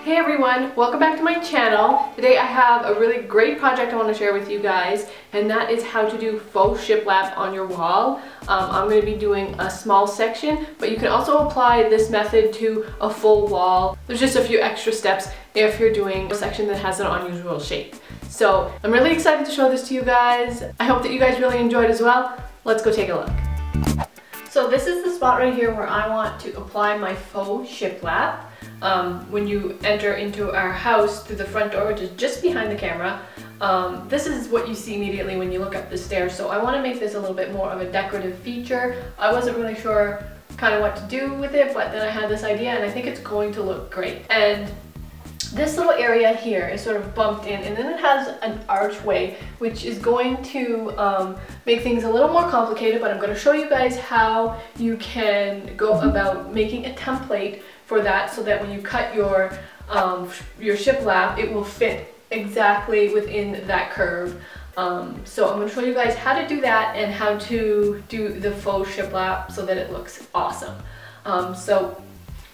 Hey everyone, welcome back to my channel. Today I have a really great project I want to share with you guys, and that is how to do faux shiplap on your wall. I'm going to be doing a small section, but you can also apply this method to a full wall. There's just a few extra steps if you're doing a section that has an unusual shape. So I'm really excited to show this to you guys. I hope that you guys really enjoyed as well. Let's go take a look. So this is the spot right here where I want to apply my faux shiplap. When you enter into our house through the front door, which is just behind the camera, this is what you see immediately when you look up the stairs. So I want to make this a little bit more of a decorative feature. I wasn't really sure kind of what to do with it, but then I had this idea and I think it's going to look great. And this little area here is sort of bumped in, and then it has an archway which is going to make things a little more complicated, but I'm going to show you guys how you can go about making a template for that so that when you cut your shiplap, it will fit exactly within that curve. So I'm going to show you guys how to do that and how to do the faux shiplap so that it looks awesome. So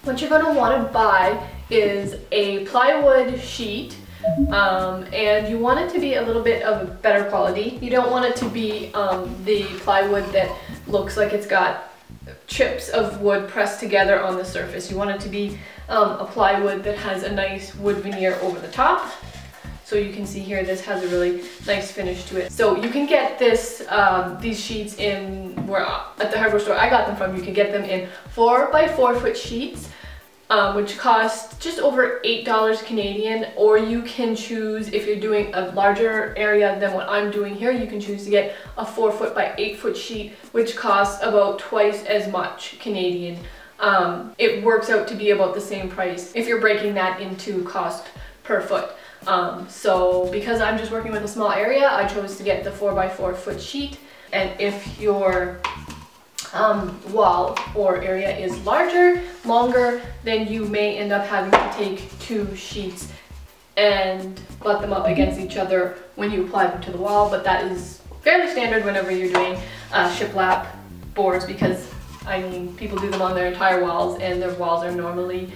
what you're going to want to buy is a plywood sheet, and you want it to be a little bit of a better quality. You don't want it to be the plywood that looks like it's got chips of wood pressed together on the surface. You want it to be a plywood that has a nice wood veneer over the top. So you can see here this has a really nice finish to it. So you can get this these sheets in at the hardware store I got them from. You can get them in 4 by 4 foot sheets, which cost just over $8 Canadian, or you can choose, if you're doing a larger area than what I'm doing here, you can choose to get a 4 foot by 8 foot sheet, which costs about twice as much Canadian. It works out to be about the same price if you're breaking that into cost per foot. So because I'm just working with a small area, I chose to get the 4 by 4 foot sheet. And if your wall or area is longer, then you may end up having to take 2 sheets and butt them up against each other when you apply them to the wall. But that is fairly standard whenever you're doing shiplap boards, because I mean, people do them on their entire walls, and their walls are normally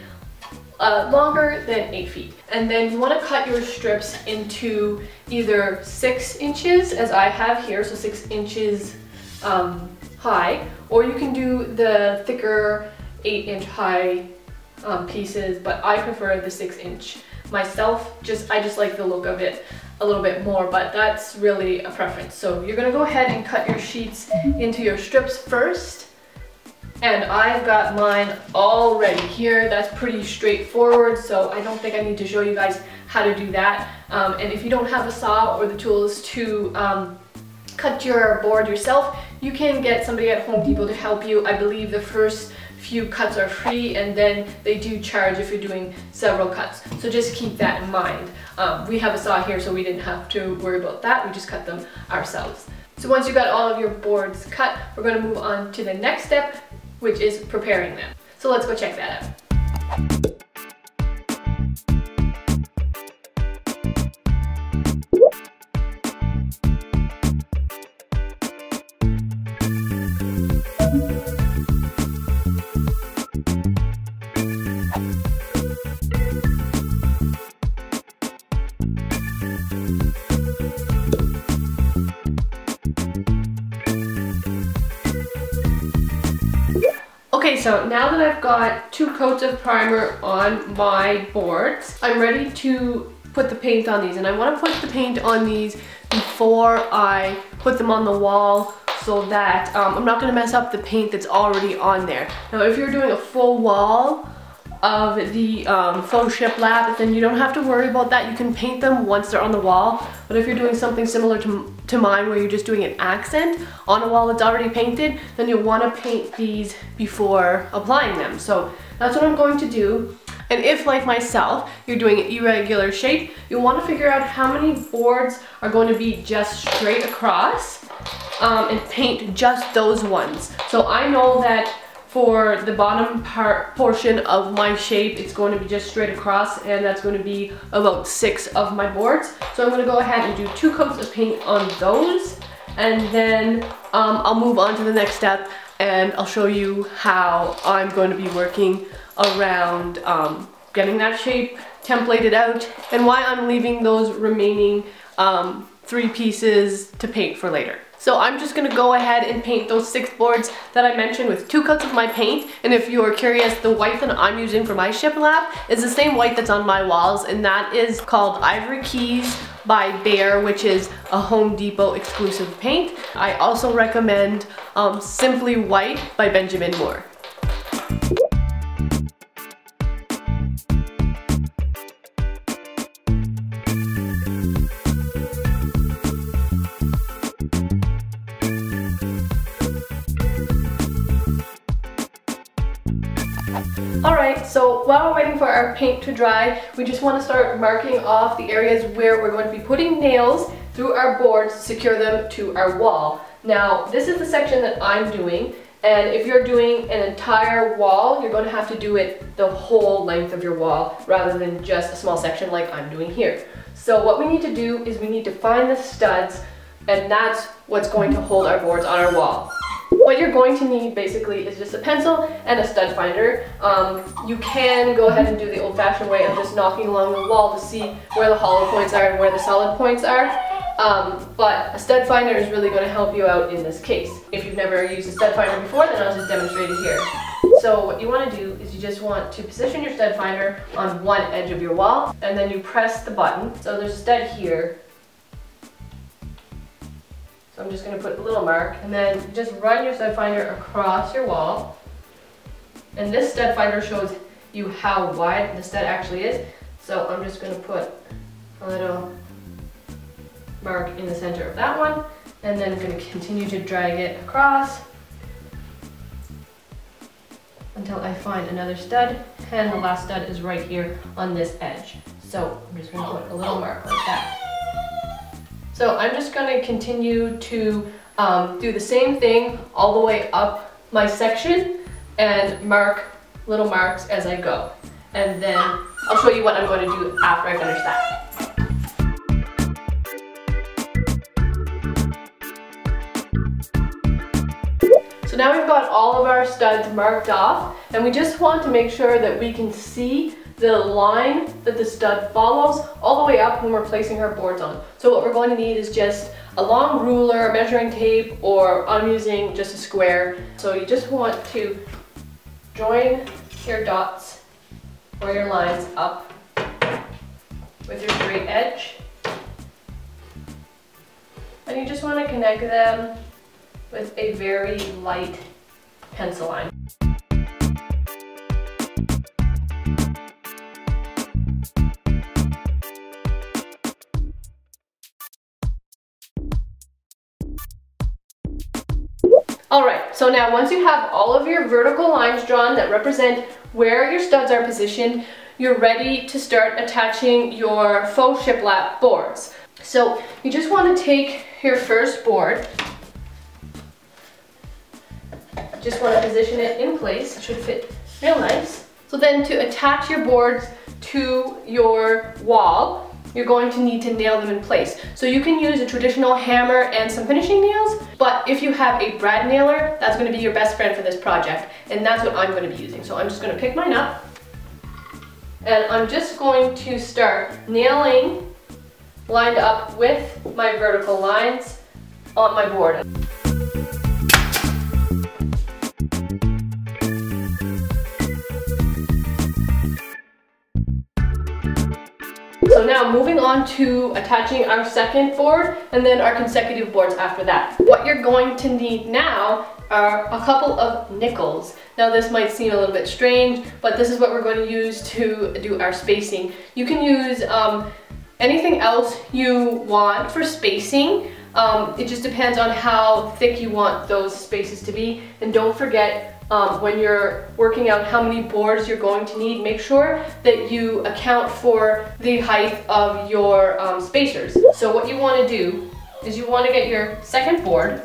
longer than 8 feet. And then you want to cut your strips into either 6 inches, as I have here, so 6 inches high, or you can do the thicker 8-inch high pieces, but I prefer the 6-inch myself. I just like the look of it a little bit more, but that's really a preference. So you're gonna go ahead and cut your sheets into your strips first. And I've got mine already here. That's pretty straightforward, so I don't think I need to show you guys how to do that. And if you don't have a saw or the tools to cut your board yourself, you can get somebody at Home Depot to help you. I believe the first few cuts are free, and then they do charge if you're doing several cuts. So just keep that in mind. We have a saw here, so we didn't have to worry about that. We just cut them ourselves. So once you got all of your boards cut, we're going to move on to the next step, which is preparing them. So let's go check that out. Okay, so now that I've got 2 coats of primer on my boards, I'm ready to put the paint on these. And I want to put the paint on these before I put them on the wall, so that I'm not going to mess up the paint that's already on there. Now if you're doing a full wall of the faux shiplap, then you don't have to worry about that. You can paint them once they're on the wall. But if you're doing something similar to mine, where you're just doing an accent on a wall that's already painted, then you'll want to paint these before applying them. So that's what I'm going to do. And if, like myself, you're doing an irregular shape, you'll want to figure out how many boards are going to be just straight across, and paint just those ones. So I know that for the bottom portion of my shape, it's going to be just straight across, and that's going to be about 6 of my boards. So I'm going to go ahead and do 2 coats of paint on those, and then I'll move on to the next step, and I'll show you how I'm going to be working around getting that shape templated out, and why I'm leaving those remaining 3 pieces to paint for later. So I'm just gonna go ahead and paint those 6 boards that I mentioned with 2 coats of my paint. And if you're curious, the white that I'm using for my shiplap is the same white that's on my walls, and that is called Ivory Keys by Behr, which is a Home Depot exclusive paint. I also recommend Simply White by Benjamin Moore. Alright, so while we're waiting for our paint to dry, we just want to start marking off the areas where we're going to be putting nails through our boards to secure them to our wall. Now, this is the section that I'm doing, and if you're doing an entire wall, you're going to have to do it the whole length of your wall rather than just a small section like I'm doing here. So what we need to do is we need to find the studs, and that's what's going to hold our boards on our wall. What you're going to need basically is just a pencil and a stud finder. You can go ahead and do the old-fashioned way of just knocking along the wall to see where the hollow points are and where the solid points are. But a stud finder is really going to help you out in this case. If you've never used a stud finder before, then I'll just demonstrate it here. So what you want to do is you just want to position your stud finder on one edge of your wall, and then you press the button. So there's a stud here. So I'm just going to put a little mark, and then just run your stud finder across your wall. And this stud finder shows you how wide the stud actually is. So I'm just going to put a little mark in the center of that one, and then I'm going to continue to drag it across until I find another stud, and the last stud is right here on this edge. So I'm just going to put a little mark like that. So I'm just going to continue to do the same thing all the way up my section and mark little marks as I go. And then I'll show you what I'm going to do after I finish that. So now we've got all of our studs marked off, and we just want to make sure that we can see the line that the stud follows all the way up when we're placing our boards on. So what we're going to need is just a long ruler, measuring tape, or I'm using just a square. So you just want to join your dots or your lines up with your straight edge. And you just want to connect them with a very light pencil line. Alright, so now once you have all of your vertical lines drawn that represent where your studs are positioned, you're ready to start attaching your faux shiplap boards. So you just want to take your first board, just want to position it in place. It should fit real nice. So then to attach your boards to your wall, you're going to need to nail them in place. So you can use a traditional hammer and some finishing nails, but if you have a brad nailer, that's going to be your best friend for this project, and that's what I'm going to be using. So I'm just going to pick mine up, and I'm just going to start nailing lined up with my vertical lines on my board. So now moving on to attaching our second board and then our consecutive boards after that. What you're going to need now are a couple of nickels. Now this might seem a little bit strange, but this is what we're going to use to do our spacing. You can use anything else you want for spacing. It just depends on how thick you want those spaces to be. And don't forget, when you're working out how many boards you're going to need, make sure that you account for the height of your spacers. So what you want to do is you want to get your second board,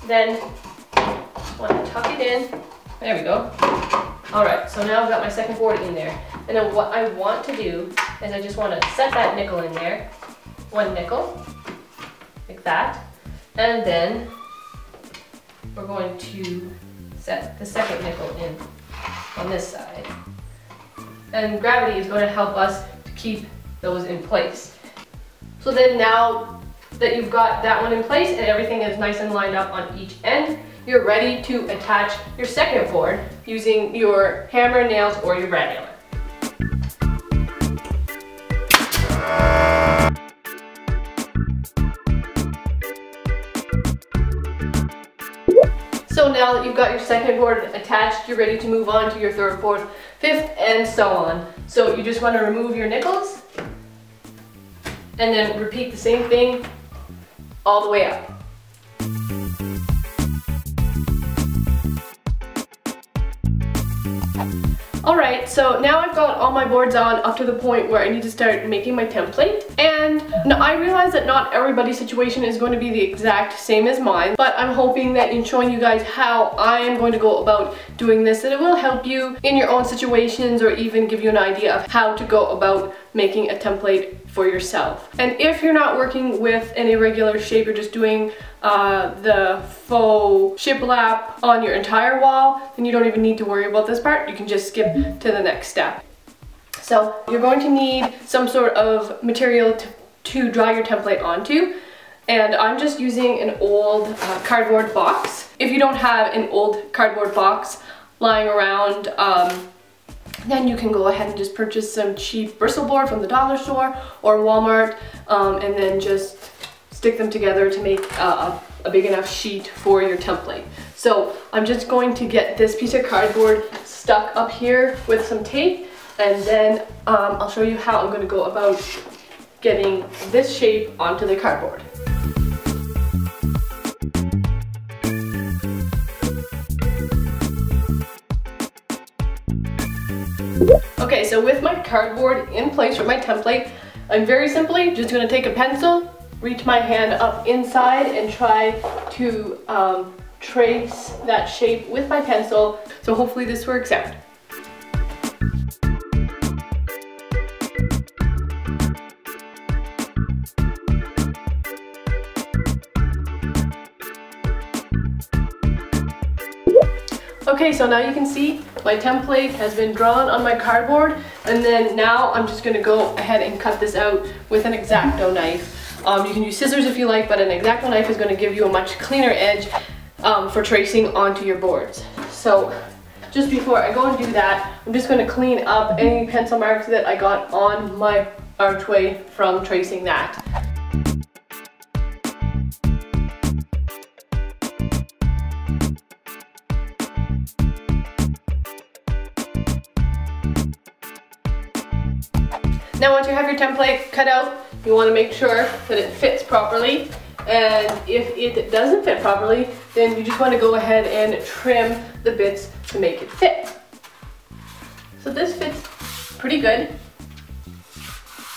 then want to tuck it in. There we go. Alright, so now I've got my second board in there. And then what I want to do is I just want to set that nickel in there. One nickel, like that. And then we're going to set the second nickel in on this side. And gravity is going to help us to keep those in place. So then now that you've got that one in place and everything is nice and lined up on each end, you're ready to attach your second board using your hammer, nails, or your Irregular. So now that you've got your second board attached, you're ready to move on to your third, fourth, fifth, and so on. So you just want to remove your nickels and then repeat the same thing all the way up. Alright, so now I've got all my boards on up to the point where I need to start making my template. And I realize that not everybody's situation is going to be the exact same as mine, but I'm hoping that in showing you guys how I am going to go about doing this, that it will help you in your own situations or even give you an idea of how to go about making a template for yourself. And if you're not working with an irregular shape, you're just doing the faux shiplap on your entire wall, then you don't even need to worry about this part. You can just skip to the next step. So you're going to need some sort of material to draw your template onto. And I'm just using an old cardboard box. If you don't have an old cardboard box lying around, then you can go ahead and just purchase some cheap bristle board from the dollar store or Walmart, and then just stick them together to make a big enough sheet for your template. So I'm just going to get this piece of cardboard stuck up here with some tape, and then I'll show you how I'm going to go about getting this shape onto the cardboard. Okay, so with my cardboard in place for my template, I'm very simply just going to take a pencil, reach my hand up inside and try to trace that shape with my pencil. So hopefully this works out. Okay, so now you can see my template has been drawn on my cardboard, and then now I'm just going to go ahead and cut this out with an X-Acto knife. You can use scissors if you like, but an X-Acto knife is going to give you a much cleaner edge for tracing onto your boards. So just before I go and do that, I'm just going to clean up any pencil marks that I got on my archway from tracing that. Now once you have your template cut out, you want to make sure that it fits properly, and if it doesn't fit properly, then you just want to go ahead and trim the bits to make it fit. So this fits pretty good.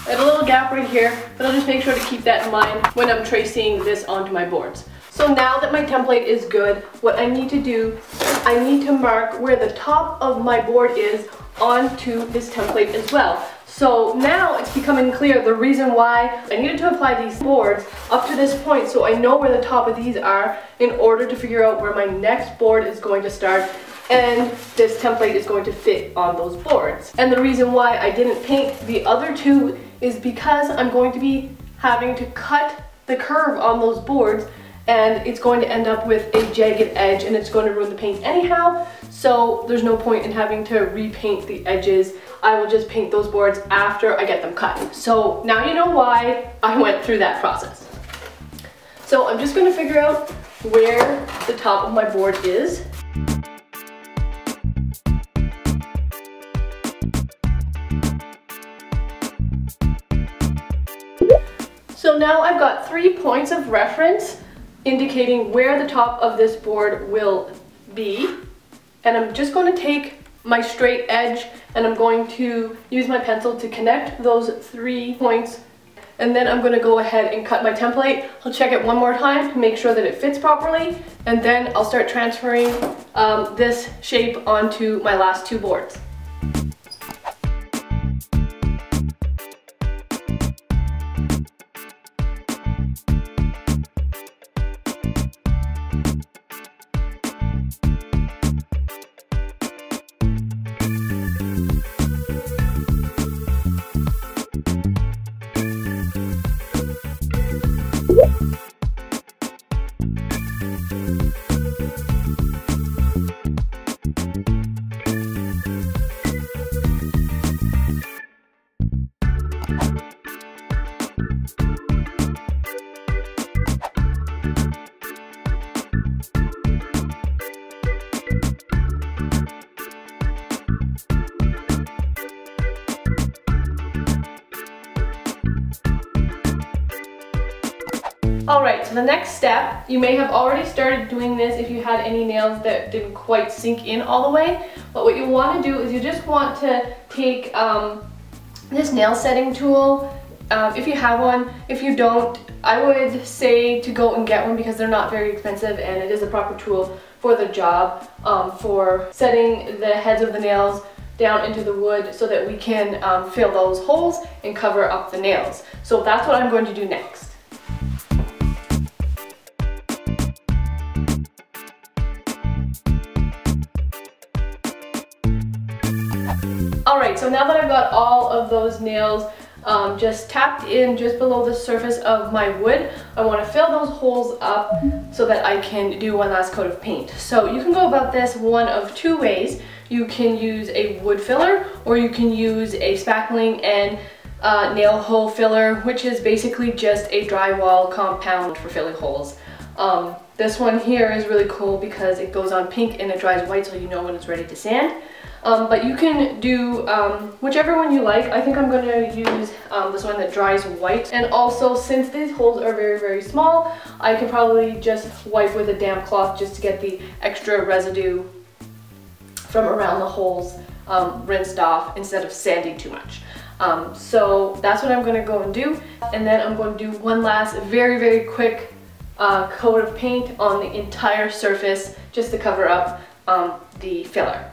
I have a little gap right here, but I'll just make sure to keep that in mind when I'm tracing this onto my boards. So now that my template is good, what I need to do is I need to mark where the top of my board is onto this template as well. So now it's becoming clear the reason why I needed to apply these boards up to this point, so I know where the top of these are in order to figure out where my next board is going to start and this template is going to fit on those boards. And the reason why I didn't paint the other two is because I'm going to be having to cut the curve on those boards, and it's going to end up with a jagged edge and it's going to ruin the paint anyhow, so there's no point in having to repaint the edges. I will just paint those boards after I get them cut. So now you know why I went through that process. So I'm just going to figure out where the top of my board is. So now I've got 3 points of reference indicating where the top of this board will be, and I'm just going to take my straight edge and I'm going to use my pencil to connect those 3 points, and then I'm going to go ahead and cut my template. I'll check it one more time to make sure that it fits properly, and then I'll start transferring this shape onto my last 2 boards. the next step, you may have already started doing this if you had any nails that didn't quite sink in all the way, but what you want to do is you just want to take this nail setting tool, if you have one. If you don't, I would say to go and get one because they're not very expensive and it is a proper tool for the job, for setting the heads of the nails down into the wood so that we can fill those holes and cover up the nails. So that's what I'm going to do next. Alright, so now that I've got all of those nails just tapped in just below the surface of my wood, I want to fill those holes up so that I can do one last coat of paint. So you can go about this one of two ways. You can use a wood filler, or you can use a spackling and nail hole filler, which is basically just a drywall compound for filling holes. This one here is really cool because it goes on pink and it dries white, so you know when it's ready to sand. But you can do whichever one you like. I think I'm going to use this one that dries white. And also, since these holes are very, very small, I can probably just wipe with a damp cloth just to get the extra residue from around the holes rinsed off instead of sanding too much. So that's what I'm going to go and do. And then I'm going to do one last very, very quick coat of paint on the entire surface just to cover up the filler.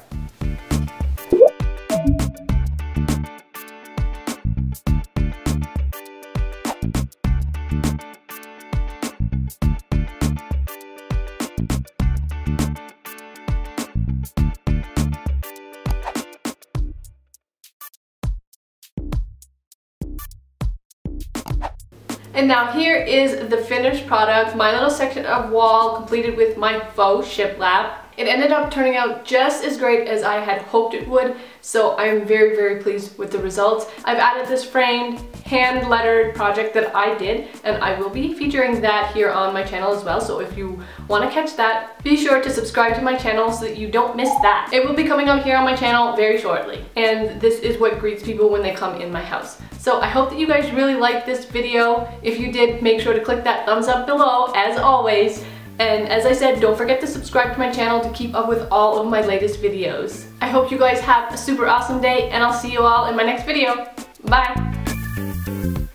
And now here is the finished product, my little section of wall completed with my faux shiplap. It ended up turning out just as great as I had hoped it would, so I'm very, very pleased with the results. I've added this framed, hand-lettered project that I did, and I will be featuring that here on my channel as well, so if you want to catch that, be sure to subscribe to my channel so that you don't miss that. It will be coming out here on my channel very shortly, and this is what greets people when they come in my house. So I hope that you guys really liked this video. If you did, make sure to click that thumbs up below, as always. And as I said, don't forget to subscribe to my channel to keep up with all of my latest videos. I hope you guys have a super awesome day, and I'll see you all in my next video. Bye!